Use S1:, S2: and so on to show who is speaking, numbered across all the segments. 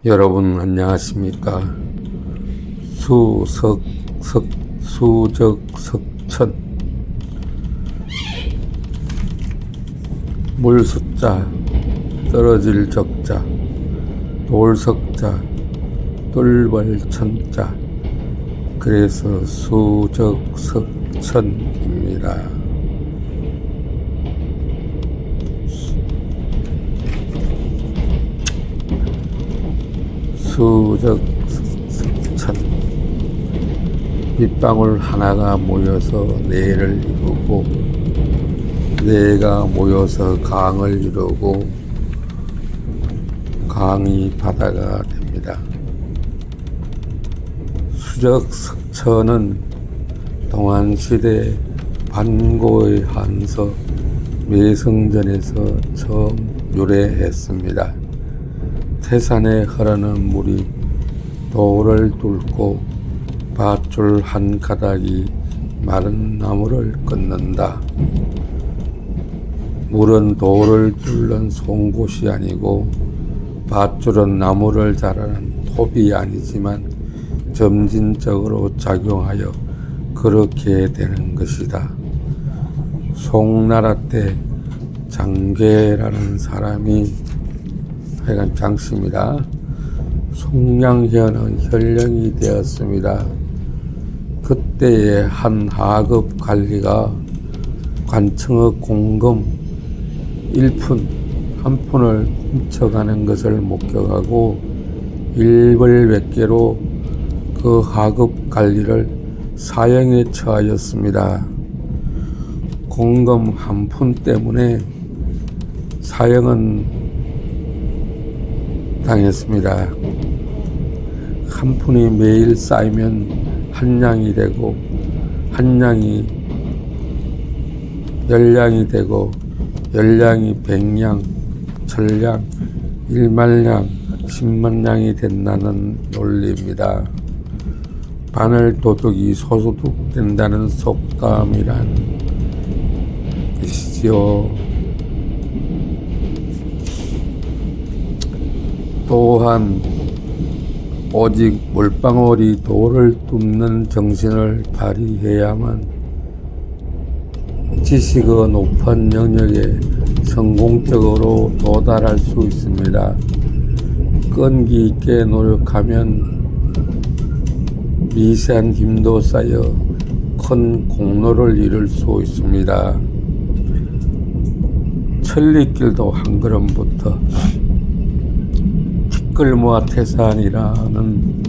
S1: 여러분 안녕하십니까? 수적석천 물숫자 떨어질 적자 돌석자 똘벌천자 그래서 수적석천입니다. 수적석천 빗방울 하나가 모여서 내를 이루고 내가 모여서 강을 이루고 강이 바다가 됩니다. 수적석천은 동안시대 반고의 한서 매성전에서 처음 유래했습니다. 태산에 흐르는 물이 돌을 뚫고 밧줄 한 가닥이 마른 나무를 끊는다. 물은 돌을 뚫는 송곳이 아니고 밧줄은 나무를 자르는 톱이 아니지만 점진적으로 작용하여 그렇게 되는 것이다. 송나라 때 장괴라는 사람이 하여간 장씨입니다. 송량현은 현령이 되었습니다. 그때의 한 하급 관리가 관청의 공금 1푼, 한 푼을 훔쳐가는 것을 목격하고 일벌백계로 그 하급 관리를 사형에 처하였습니다. 공금 한 푼 때문에 사형은 당했습니다. 한 푼이 매일 쌓이면 한 냥이 되고 한 냥이 10냥이 되고 10냥이 100냥, 1000냥, 1만냥, 10만냥이 된다는 논리입니다. 바늘 도둑이 소소득 된다는 속담이란 것이지요. 또한 오직 물방울이 돌을 뚫는 정신을 발휘해야만 지식의 높은 영역에 성공적으로 도달할 수 있습니다. 끈기 있게 노력하면 미세한 힘도 쌓여 큰 공로를 이룰 수 있습니다. 천리길도 한 걸음부터 티끌모아 태산이라는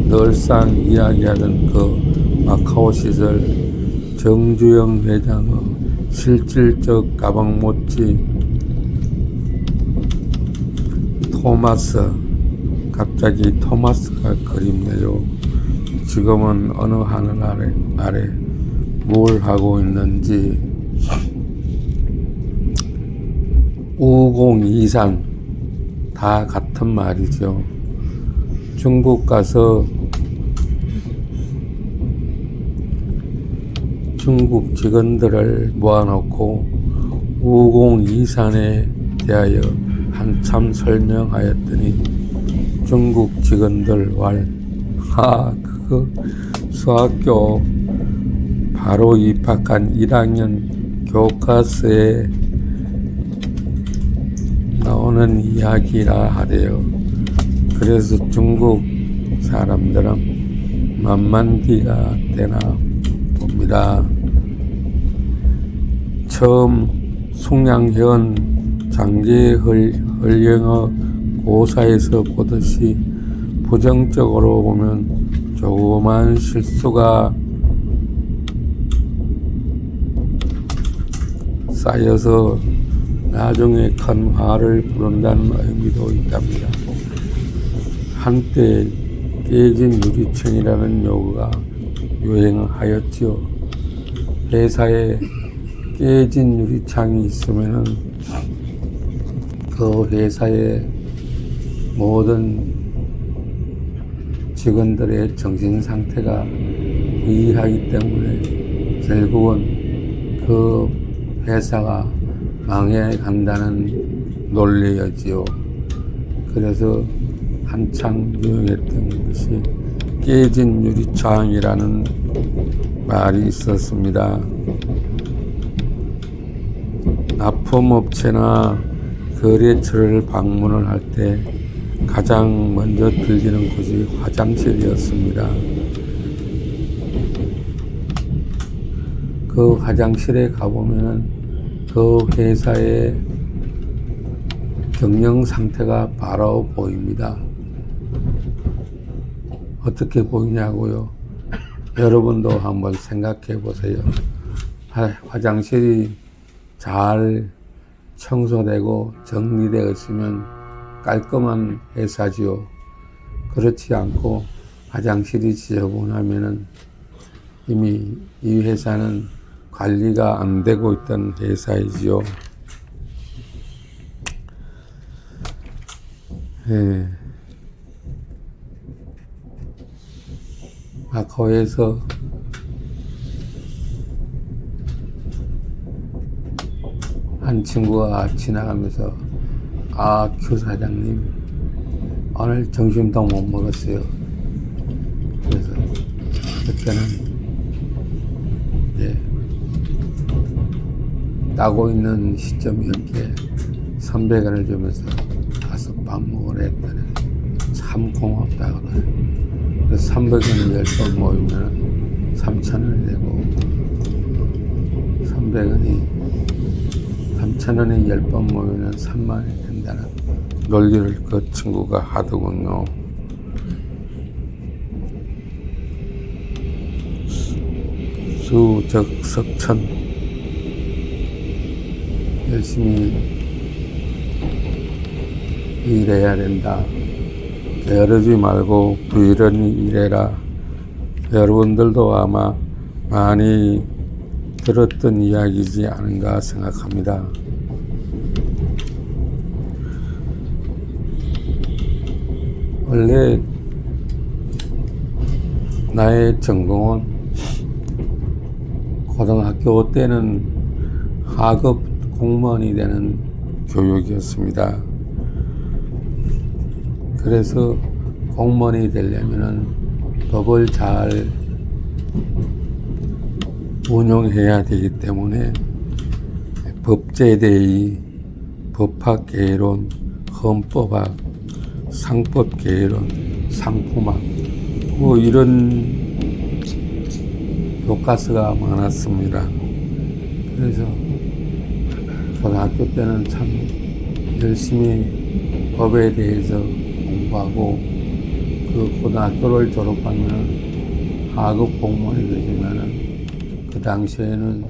S1: 늘상 이야기하던 그 마카오 시절 정주영 회장의 실질적 가방못지 토마스, 갑자기 토마스가 그립네요. 지금은 어느 하늘 아래 뭘 하고 있는지. 우공이산 다 같은 말이죠. 중국 가서 중국 직원들을 모아놓고 우공이산에 대하여 한참 설명하였더니 중국 직원들 그거 수학교 바로 입학한 1학년 교과서에 나오는 이야기라 하래요. 그래서 중국 사람들은 만만디가 되나 봅니다. 처음 송량현 장제헌령의 고사에서 보듯이 부정적으로 보면 조그만 실수가 쌓여서 나중에 큰 화를 부른다는 의미도 있답니다. 한때 깨진 유리창이라는 용어가 유행하였지요. 회사에 깨진 유리창이 있으면은 그 회사의 모든 직원들의 정신 상태가 위하기 때문에 결국은 그 회사가 망해 간다는 논리였지요. 그래서 한창 유행했던 것이 깨진 유리창이라는 말이 있었습니다. 납품업체나 거래처를 방문을 할 때 가장 먼저 들리는 곳이 화장실이었습니다. 그 화장실에 가보면은 그 회사의 경영 상태가 바로 보입니다. 어떻게 보이냐고요? 여러분도 한번 생각해 보세요. 화장실이 잘 청소되고 정리되어 있으면 깔끔한 회사지요. 그렇지 않고 화장실이 지저분하면은 이미 이 회사는 관리가 안 되고 있던 회사이지요. 예. 마카오에서 한 친구가 지나가면서 큐 사장님 오늘 점심도 못 먹었어요. 그래서 그때는 따고 있는 시점이었기에 선배간을 주면서 가서 밥 먹으라 했더니 참 고맙다 그래. 그래서 300원을 10번 모이면 3,000원이 되고 300원이 10번 모이면 3만원이 된다는 논리를 그 친구가 하더군요. 수적석천 열심히 일해야 된다. 게으르지 말고 부지런히 일해라. 여러분들도 아마 많이 들었던 이야기지 않은가 생각합니다. 원래 나의 전공은 고등학교 때는 하급 공무원이 되는 교육이었습니다. 그래서 공무원이 되려면은 법을 잘 운용해야 되기 때문에 법제대의, 법학개론, 헌법학, 상법개론, 상품학 뭐 이런 교과서가 많았습니다. 그래서 고등학교 때는 참 열심히 법에 대해서 공부하고 그 고등학교를 졸업하면 하급 공무원이 되지만은 그 당시에는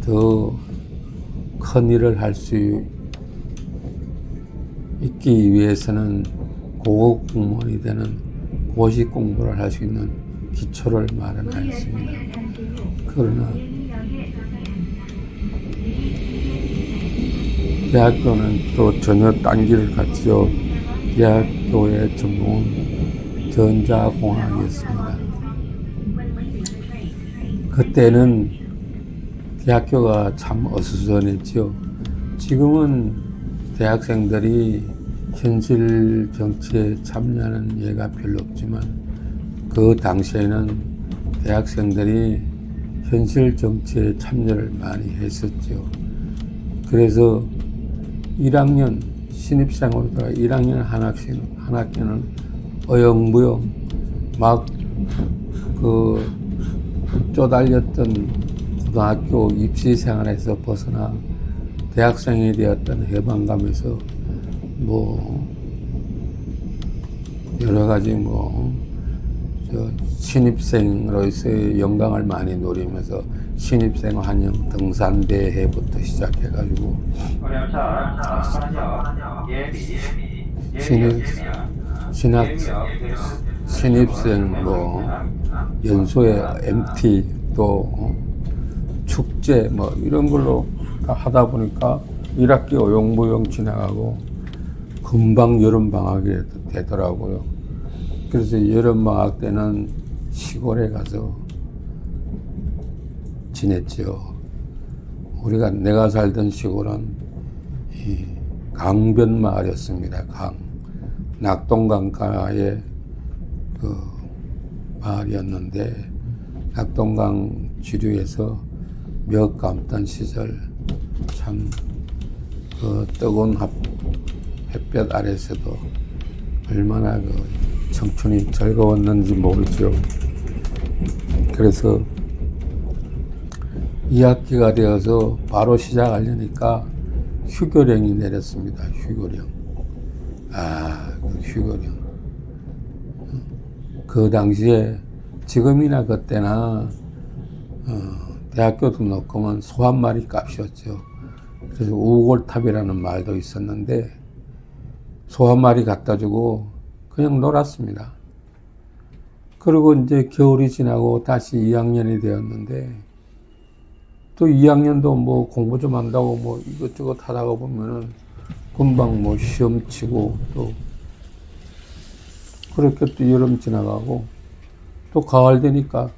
S1: 더 큰 일을 할 수 있기 위해서는 고급 공무원이 되는 고시 공부를 할 수 있는 기초를 마련하였습니다. 그러나 대학교는 또 전혀 딴 길을 갔죠. 대학교의 전공은 전자공학이었습니다. 그때는 대학교가 참 어수선했죠. 지금은 대학생들이 현실 정치에 참여하는 예가 별로 없지만 그 당시에는 대학생들이 현실 정치에 참여를 많이 했었죠. 그래서 1학년 신입생으로다가 1학년 한 학기는 어영부영 막 그 쪼달렸던 고등학교 입시 생활에서 벗어나 대학생이 되었던 해방감에서 뭐 여러 가지 신입생으로서의 영광을 많이 누리면서 신입생 환영 등산대회부터 시작해가지고 신입생 연소회 MT 또 축제 이런 걸로 하다 보니까 1학기 어용부용 지나가고 금방 여름방학이 되더라고요. 그래서 여름방학 때는 시골에 가서 지냈죠. 내가 살던 시골은 강변 마을이었습니다. 낙동강가의 그 마을이었는데, 낙동강 지류에서 몇 감던 시절 참 그 뜨거운 햇볕 아래서도 얼마나 그 청춘이 즐거웠는지 모르죠. 그래서 2학기가 되어서 바로 시작하려니까 휴교령이 내렸습니다. 휴교령. 그 휴교령. 그 당시에 지금이나 그때나 대학교 등록금은 소 한 마리 값이었죠. 그래서 우골탑이라는 말도 있었는데 소 한 마리 갖다 주고 그냥 놀았습니다. 그리고 이제 겨울이 지나고 다시 2학년이 되었는데, 또 2학년도 뭐 공부 좀 한다고 뭐 이것저것 하다가 보면은 금방 뭐 시험 치고, 또 그렇게 또 여름 지나가고, 또 가을 되니까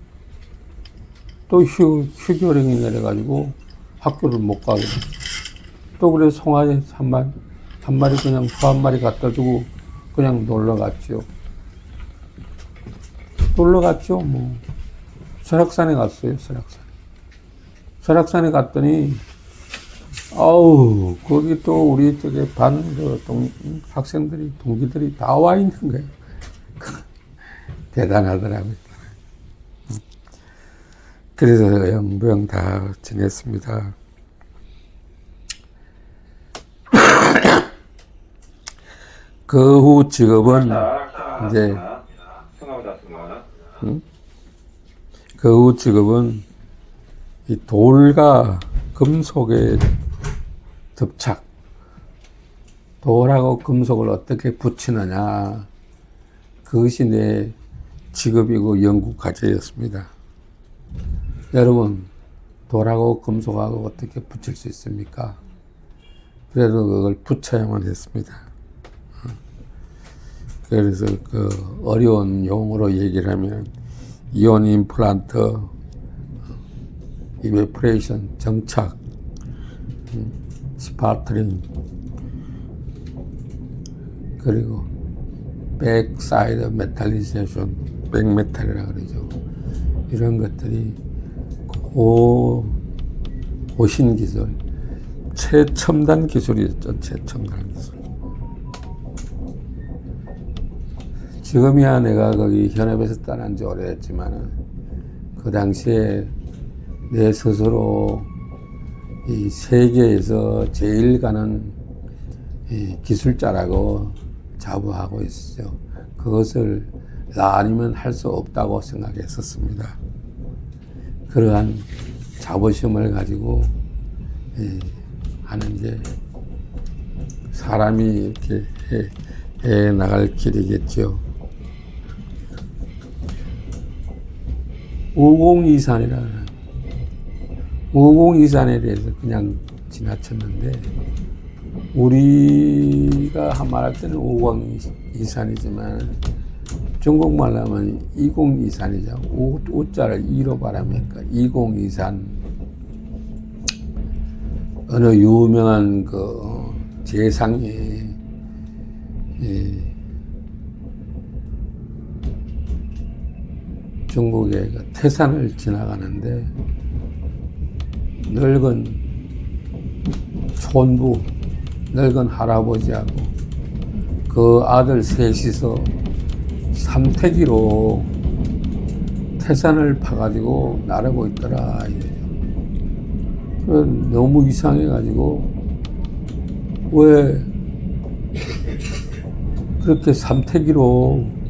S1: 또 휴교령이 내려가지고 학교를 못 가게 돼. 또 그래 송아지 한 마리 그냥 소 한 마리 갖다 주고 그냥 놀러 갔죠. 뭐. 설악산에 갔어요, 설악산에 갔더니, 거기 또 우리 쪽에 학생들이, 동기들이 다 와 있는 거예요. 대단하더라고요. 그래서 영부영 다 지냈습니다. 그 후 직업은 이제, 그 후 직업은 이 돌과 금속의 접착, 돌하고 금속을 어떻게 붙이느냐, 그것이 내 직업이고 연구 과제였습니다. 여러분, 돌하고 금속하고 어떻게 붙일 수 있습니까? 그래도 그걸 붙여야만 했습니다. 그래서 그 어려운 용어로 얘기를 하면 이온 임플란트, 이베프레이션, 정착, 스파트링, 그리고 백사이드 메탈리제이션, 백메탈이라 그러죠. 이런 것들이 고신 기술, 최첨단 기술이었죠. 최첨단 기술. 지금이야 내가 거기 현업에서 떠난 지 오래됐지만은, 그 당시에 내 스스로 이 세계에서 제일 가는 이 기술자라고 자부하고 있었죠. 그것을 나 아니면 할 수 없다고 생각했었습니다. 그러한 자부심을 가지고 하는 게 사람이 이렇게 해 나갈 길이겠죠. 우공이산에 대해서 그냥 지나쳤는데, 우리가 말할 때는 우공이산이지만 중국말로 하면 이공이산이죠. 우자를 이로 발음하니까 이공이산. 어느 유명한 그 재상이 중국의 그 태산을 지나가는데, 늙은 촌부, 늙은 할아버지하고 그 아들 셋이서 삼태기로 태산을 파가지고 나르고 있더라, 이거죠. 너무 이상해가지고, 왜 그렇게 삼태기로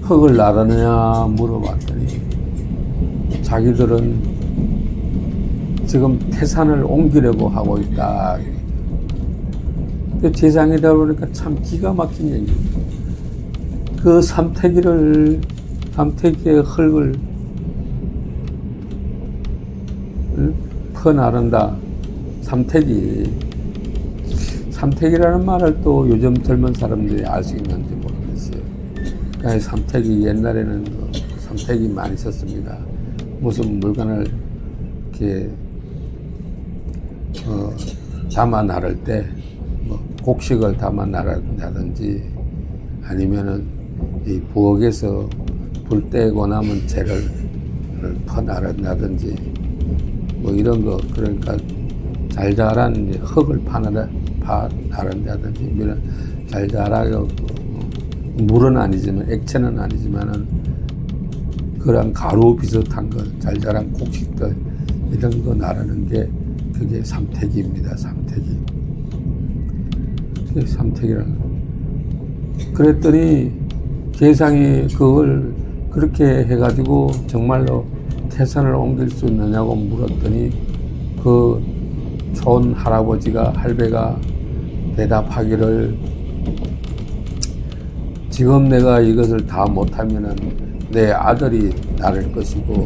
S1: 흙을 나르느냐 물어봤더니, 자기들은 지금 태산을 옮기려고 하고 있다. 재상이다 보니까 참 기가 막힌 얘기예요. 그 삼태기의 흙을 퍼나른다. 삼태기라는 말을 또 요즘 젊은 사람들이 알 수 있는지 모르겠어요. 그러니까 삼태기, 옛날에는 삼태기 많이 썼습니다. 무슨 물건을 이렇게 담아 나를 때 뭐 곡식을 담아 나른다든지 아니면은 이 부엌에서 불 떼고 남은 재를 퍼 나른다든지 뭐 이런 거, 그러니까 잘 자란 흙을 파 나른다든지 이런 잘 자라고 물은 아니지만 액체는 아니지만은 그런 가루 비슷한 거 잘 자란 곡식들 이런 거 나르는 게 그게 삼태기입니다. 삼태기. 그게 삼태기라는 거. 그랬더니 계상이 그걸 그렇게 해가지고 정말로 태산을 옮길 수 있느냐고 물었더니 그 촌 할아버지가 할배가 대답하기를 지금 내가 이것을 다 못하면은 내 아들이 나를 것이고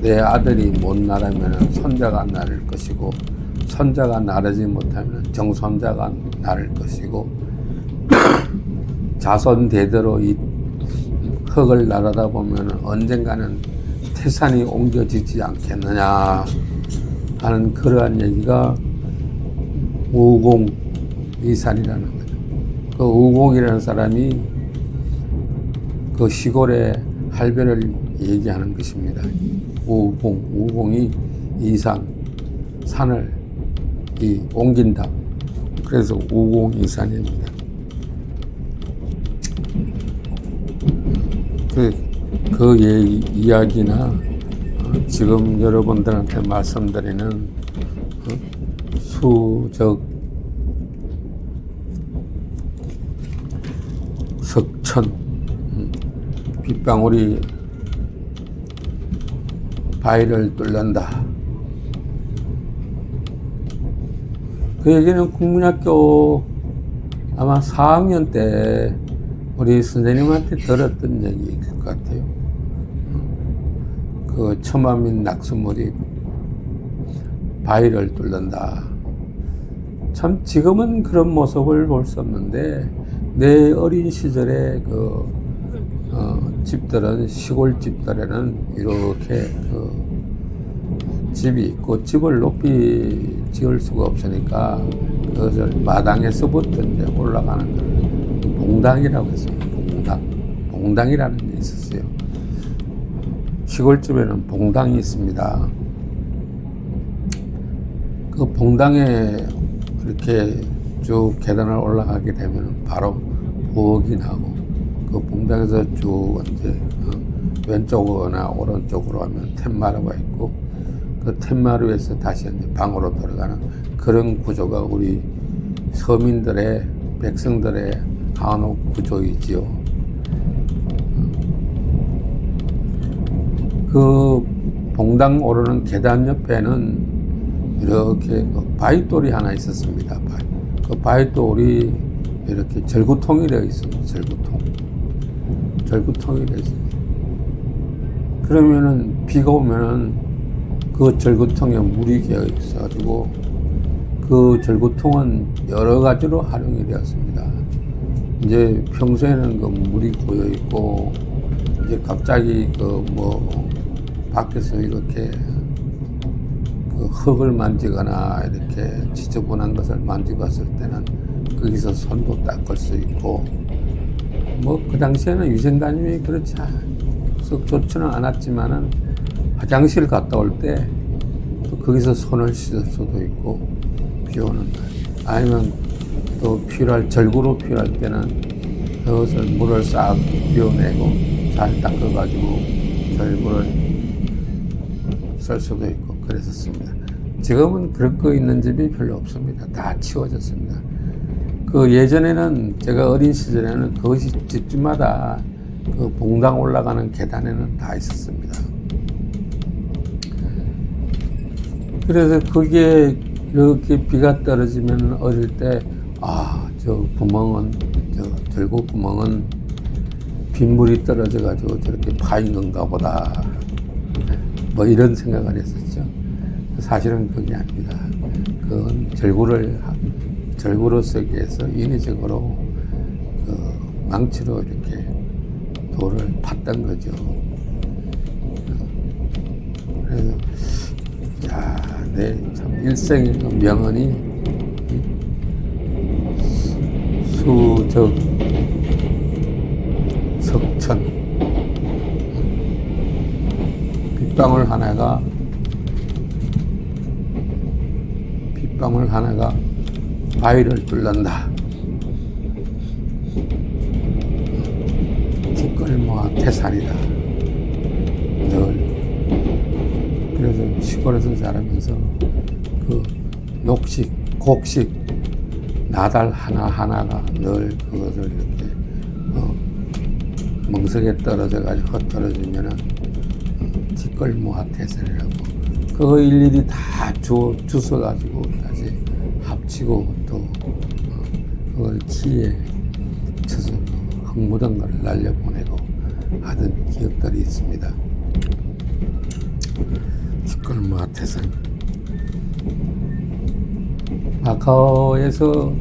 S1: 내 아들이 못 나르면은 손자가 나를 것이고 손자가 나르지 못하면 정손자가 나를 것이고 자손 대대로 이 흙을 나르다 보면 언젠가는 태산이 옮겨지지 않겠느냐 하는 그러한 얘기가 우공이산이라는 거죠. 그 우공이라는 사람이 그 시골의 할배를 얘기하는 것입니다. 우공이 이산, 산을 옮긴다. 그래서 우공이산입니다. 그 이야기나 지금 여러분들한테 말씀드리는 수적 석천 빗방울이 바위를 뚫는다. 그 얘기는 국민학교 아마 4학년 때 우리 선생님한테 들었던 얘기일 것 같아요. 그 처마민 낙수물이 바위를 뚫는다. 참 지금은 그런 모습을 볼 수 없는데 내 어린 시절에 집들은 시골 집들에는 이렇게 집이 있고 집을 높이 지을 수가 없으니까 그것을 마당에서부터 이제 올라가는 걸 봉당이라고 했습니다. 봉당이라는 게 있었어요. 시골집에는 봉당이 있습니다. 그 봉당에 이렇게 쭉 계단을 올라가게 되면 바로 부엌이 나고 그 봉당에서 쭉 이제 왼쪽이나 오른쪽으로 하면 텐마루가 있고 그 텐마루에서 다시 이제 방으로 들어가는 그런 구조가 우리 서민들의 백성들의 한옥 구조이지요. 그 봉당 오르는 계단 옆에는 이렇게 바위돌이 하나 있었습니다. 그 바위돌이 이렇게 절구통이 되어 있습니다. 절구통이 되어 있습니다. 그러면은 비가 오면은 그 절구통에 물이 기어 있어가지고 그 절구통은 여러 가지로 활용이 되었습니다. 이제 평소에는 그 물이 고여 있고 이제 갑자기 밖에서 이렇게 그 흙을 만지거나 이렇게 지저분한 것을 만지고 왔을 때는 거기서 손도 닦을 수 있고 그 당시에는 위생관념이 그렇지 썩 좋지는 않았지만은 화장실 갔다 올 때 또 거기서 손을 씻을 수도 있고 비 오는 날 아니면 또 절구로 필요할 때는 그것을 물을 싹 비워내고 잘 닦아가지고 절구를 쓸 수도 있고 그랬었습니다. 지금은 그런 거 있는 집이 별로 없습니다. 다 치워졌습니다. 그 예전에는 제가 어린 시절에는 그것이 집집마다 그 봉당 올라가는 계단에는 다 있었습니다. 그래서 그게 이렇게 비가 떨어지면 어릴 때 저 절구 구멍은 빗물이 떨어져 가지고 저렇게 파인 건가 보다 이런 생각을 했었죠. 사실은 그게 아닙니다. 그건 절구로 쓰기 위해서 인위적으로 망치로 이렇게 돌을 팠던 거죠. 그래서 내 참 일생의 명언이 수적 석천 빗방울 하나가 바위를 뚫는다. 티끌모아 태산이다. 늘 그래서 시골에서 자라면서 그 녹식, 곡식, 나달 하나하나가 늘 그것을 이렇게 멍석에 떨어져가지고 흩어져지면은 티끌모아 태산이라고 그거 일일이 다 주워가지고 다시 합치고 또 그걸 키에 쳐서 흙묻은 걸 날려보내고 하던 기억들이 있습니다. 티끌모아 태산. 마카오에서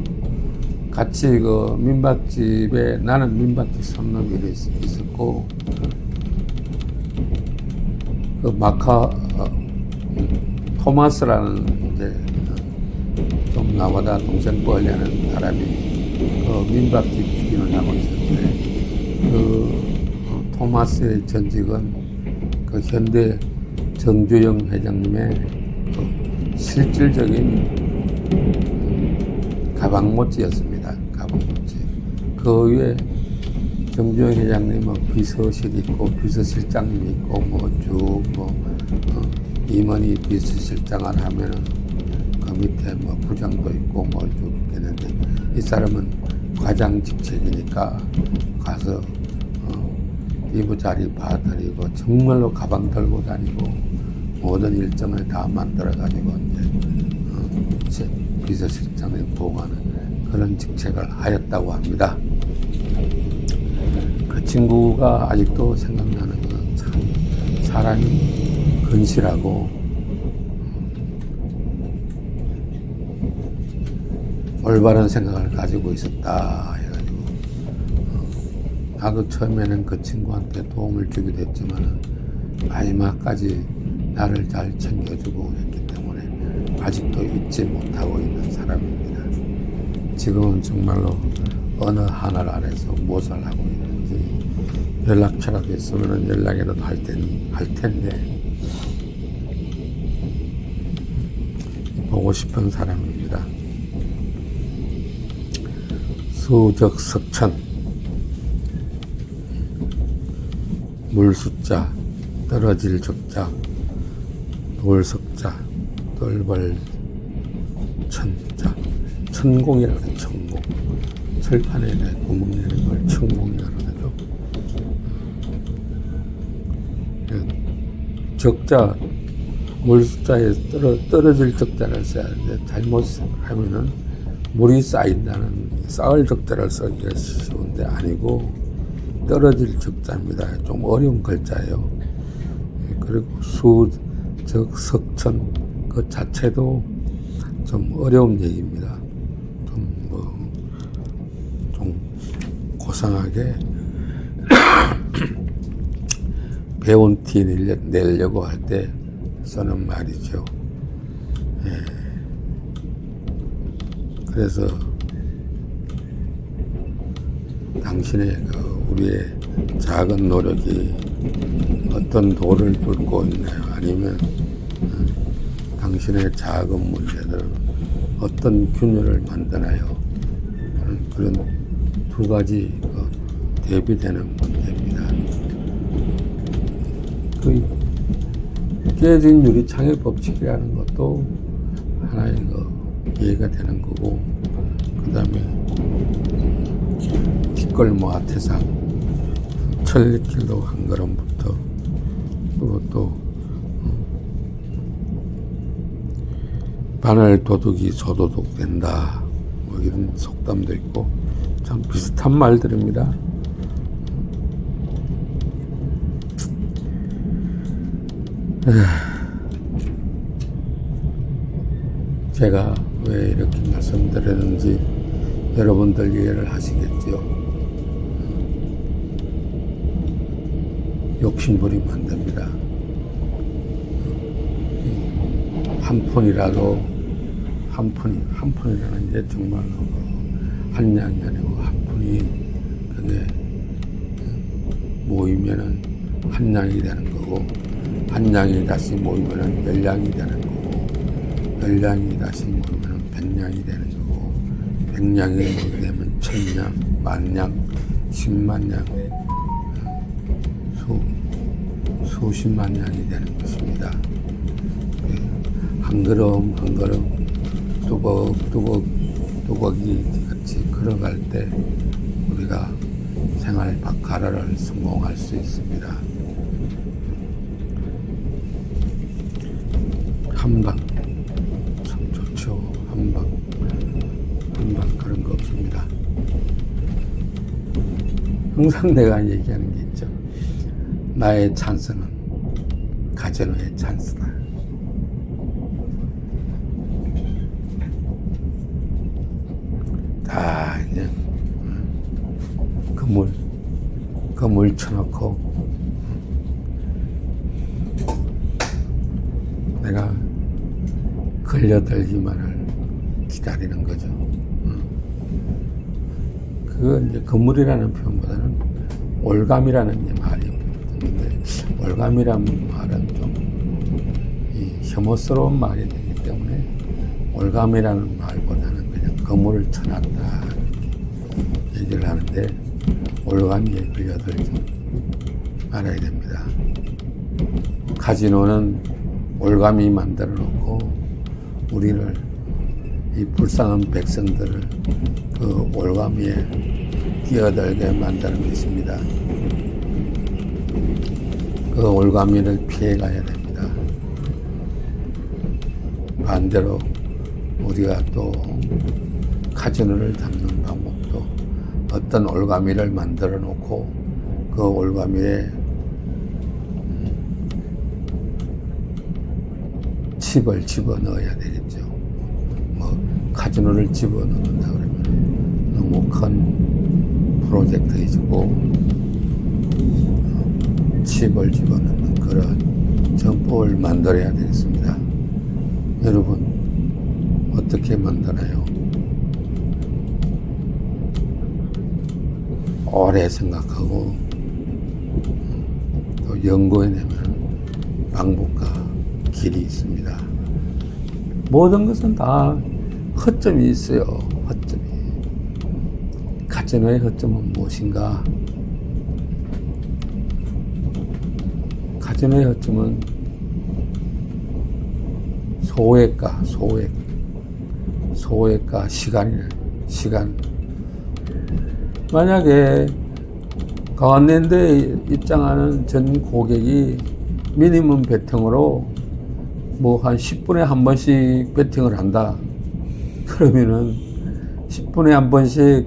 S1: 같이 그 민박집에 나는 민박집 손님이 있었고 그 토마스라는 이제 좀 나보다 동생 빨리 하는 사람이 그 민박집 주인을 하고 있었는데 그 토마스의 전직은 그 현대 정주영 회장님의 그 실질적인 가방모찌였습니다. 가방모찌. 그 위에 정주영 회장님은 비서실 있고 비서실장님이 있고 임원이 비서실장을 하면은 그 밑에 부장도 있고 쭉 있겠는데 이 사람은 과장 직책이니까 가서 이부 자리 봐드리고 정말로 가방 들고 다니고 모든 일정을 다 만들어 가지고 이제 비서실장에 보고하는 그런 직책을 하였다고 합니다. 그 친구가 아직도 생각나는 건 참 사람이 건실하고 올바른 생각을 가지고 있었다 해가지고 나도 처음에는 그 친구한테 도움을 주기도 했지만 마지막까지 나를 잘 챙겨주고 했기 때문에 아직도 잊지 못하고 있는 사람입니다. 지금은 정말로 어느 하늘 아래서 무엇을 하고 있는지 연락처라도 있으면 연락이라도 할 텐데 보고 싶은 사람입니다. 수적 석천 물숫자 떨어질 적자 돌석자 똘벌 천자 천공이라고 해요. 천공 철판에 구멍 내는 걸 천공이라고 하죠. 적자 물숫자에 떨어질 적자를 써야 하는데 잘못하면은 물이 쌓을 적자를 쓰기가 쉬운데 아니고 떨어질 적자입니다. 좀 어려운 글자예요. 그리고 수적 석천 그 자체도 좀 어려운 얘기입니다. 좀 고상하게 배운 티 내려고 할 때 쓰는 말이죠. 그래서 당신의 우리의 작은 노력이 어떤 도를 뚫고 있나요? 아니면 당신의 작은 문제들은 어떤 균열을 만드나요? 그런 두 가지 대비되는 문제입니다. 그 깨진 유리창의 법칙이라는 것도 하나의 이해가 되는 거고, 그 다음에 티끌모아 태산 천리길도 한 걸음부터 또 바늘 도둑이 소도둑 된다 이런 속담도 있고 참 비슷한 말들입니다. 제가 왜 이렇게 말씀드렸는지 여러분들 이해를 하시겠죠. 욕심부리면 안 됩니다. 한 푼이라도 한 푼이라는 게 정말로 한 양이 아니고 한 푼이 그게 모이면은 한 양이 되는 거고, 한 양이 다시 모이면은 10양이 되는 거고, 10양이 다시 모이면은 100양이 되는 거고, 100양이 모이게 되면 1000양, 10,000양, 10만 양, 수십만 양이 되는 것입니다. 한 걸음 한 걸음 뚜벅이 같이 걸어갈 때 우리가 생활 박하라를 성공할 수 있습니다. 한방 참 좋죠. 한방 그런 거 없습니다. 항상 내가 얘기하는 게 있죠. 나의 찬스는 가제노의 찬스다. 다 그냥 그물 쳐놓고 내가 걸려들기만을 기다리는 거죠. 그건 이제 그물이라는 표현보다는 올감이라는 말이 있는데, 올감이라는 말은 좀 혐오스러운 말이 되기 때문에 올감이라는 말보다는 그냥 그물을 쳐놨다 얘기를 하는데, 올감이에 걸려들지 말아야 됩니다. 카지노는 올감이 만들어 놓고 우리를, 이 불쌍한 백성들을 그 올가미에 끼어들게 만드는 것입니다. 그 올가미를 피해가야 됩니다. 반대로 우리가 또 카지노를 잡는 방법도 어떤 올가미를 만들어 놓고 그 올가미에 칩을 집어넣어야 되겠죠. 뭐 카지노를 집어넣는다 그러면 너무 큰 프로젝트이고, 칩을 집어넣는 그런 전법을 만들어야 되겠습니다. 여러분 어떻게 만드나요? 오래 생각하고 또 연구해내면 방법과 길이 있습니다. 모든 것은 다 허점이 있어요. 허점이. 카지노의 허점은 무엇인가? 카지노의 허점은 소액과 시간. 만약에 강원랜드에 입장하는 전 고객이 미니멈 베팅으로 뭐 한 10분에 한 번씩 베팅을 한다. 그러면은 10분에 한 번씩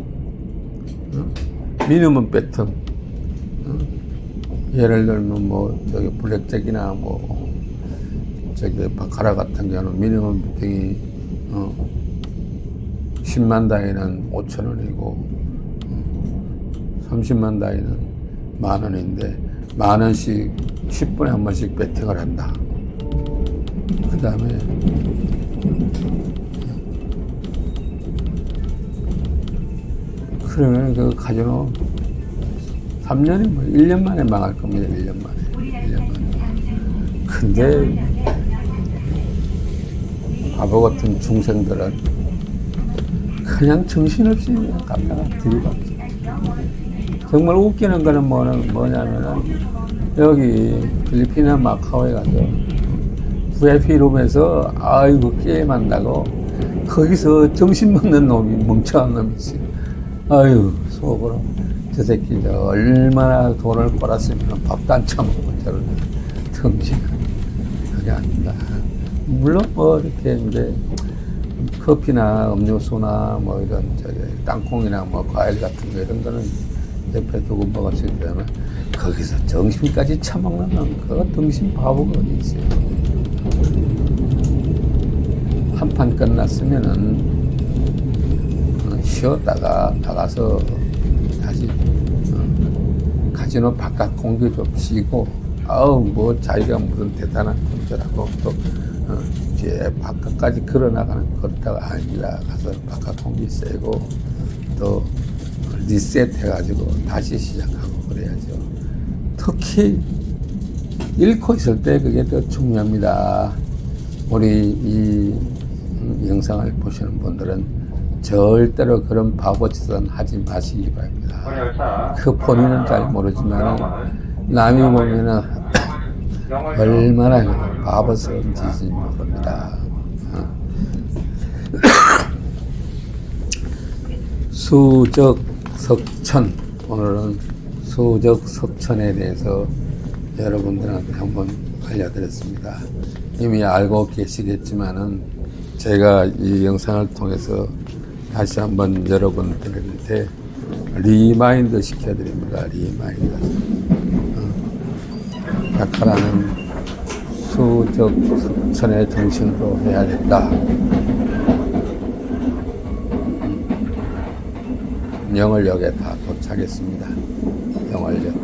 S1: 미니멈 베팅. 예를 들면 뭐 저기 블랙잭이나 뭐 저기 바카라 같은 경우는 미니멈 베팅이 10만 다이는 5,000원이고 30만 다이는 10,000원인데 10,000원씩 10분에 한 번씩 베팅을 한다. 그 다음에 그러면 그 카지노 3년이 뭐 1년 만에 망할 겁니다. 1년 만에. 근데 바보 같은 중생들은 그냥 정신없이 갔다가 들이박죠. 정말 웃기는 거는 뭐냐면은 여기 필리핀이나 마카오에 가서 VIP 룸에서 아이고 게임한다고 거기서 정신 먹는 놈이 멍청한 놈이 있어요. 아유 속으로 저 새끼 얼마나 돈을 벌었으면 밥도 안 처먹고 저런 정신 그게 아닌가. 물론 뭐 이렇게 이제 커피나 음료수나 뭐 이런 저기 땅콩이나 뭐 과일 같은 거 이런 거는 옆에 두고 먹을 수 있다면 거기서 정신까지 처먹는 그 등신 바보가 어디 있어요. 한 판 끝났으면은 쉬었다가 나가서 다시 카지노 바깥 공기 좀 쉬고, 뭐 자기가 무슨 대단한 분들하고 또 이제 바깥까지 걸어나가는 걸다가 아니라 가서 바깥 공기 쐬고 또 리셋해가지고 다시 시작하고 그래야죠. 특히 잃고 있을 때 그게 더 중요합니다. 우리 이 영상을 보시는 분들은 절대로 그런 바보짓은 하지 마시기 바랍니다. 그 본인은 잘 모르지만 남이 보면은 얼마나 바보스러운지 모릅니다. 수적 석천, 오늘은 수적 석천에 대해서 여러분들한테 한번 알려드렸습니다. 이미 알고 계시겠지만은 제가 이 영상을 통해서 다시 한번 여러분들한테 리마인드 시켜드립니다. 리마인드. 각하라는 수적 석천의 정신으로 해야 된다. 영월역에 다 도착했습니다. 영월역.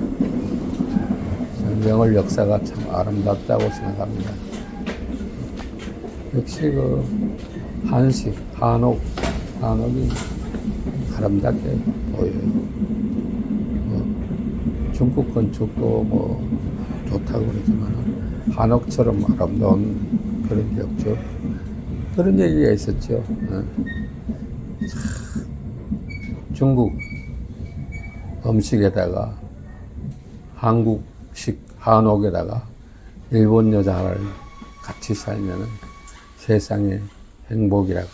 S1: 영월 역사가 참 아름답다고 생각합니다. 역시 그 한식, 한옥이 아름답게 보여요. 중국 건축도 뭐 좋다고 그러지만 한옥처럼 아름다운 그런 게 없죠. 그런 얘기가 있었죠. 중국 음식에다가 한국식 한옥에다가 일본 여자를 같이 살면은 세상의 행복이라고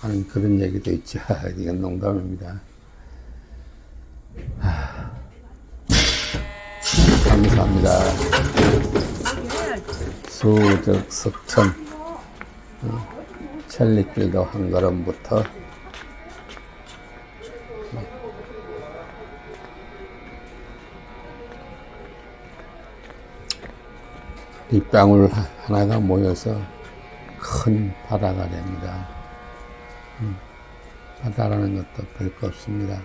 S1: 하는 그런 얘기도 있죠. 이건 농담입니다. 감사합니다. 수적 석천 천리길도 한 걸음부터 빗방울 하나가 모여서 큰 바다가 됩니다. 바다라는 것도 별거 없습니다.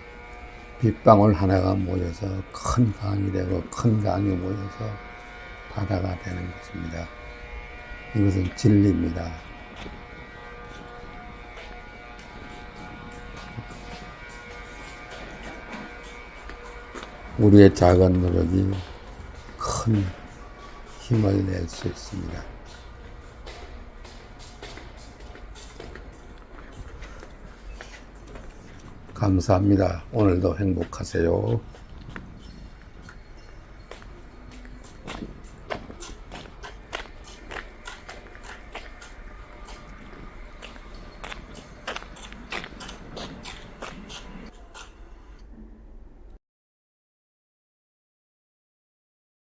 S1: 빗방울 하나가 모여서 큰 강이 되고 큰 강이 모여서 바다가 되는 것입니다. 이것은 진리입니다. 우리의 작은 노력이 큰 힘을 낼 수 있습니다. 감사합니다. 오늘도 행복하세요.